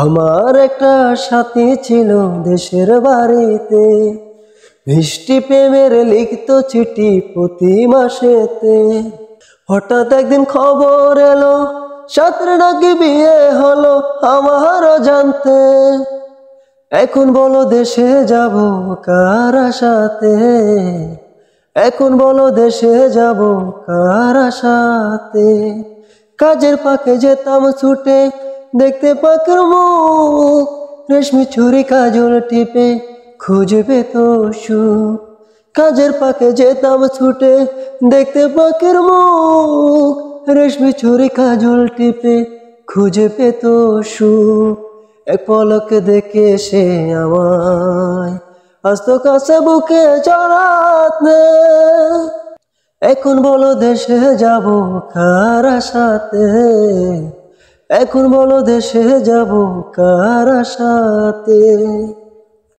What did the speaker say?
আমার একটা সাথী ছিল দেশের বাড়িতে, মিষ্টি প্রেমের লিখিত চিঠি প্রতি মাসেতে। হঠাৎ একদিন খবর এলো সাথীর নাকি বিয়ে হলো আমারও জানতে। এখন বলো দেশে যাব কার আশাতে, এখন বলো দেশে যাব কার আশাতে। কাজের ফাঁকে যেতাম ছুটে দেখতে পাখির মুখ, রেশমি ছুরি কাজল টিপে খুঁজে পেত সুখ। কাজের ফাঁকে যেতাম ছুটে দেখতে পাখির মুখ, রেশমি ছুরি কাজল টিপে খুঁজে পেত সুখ। এক পলকে দেখে সে আমায় আস্ত কাছে বুকে জড়াতে। এখন বলো দেশে যাব কার আশাতে, এখন বলো দেশে যাব কার আশাতে।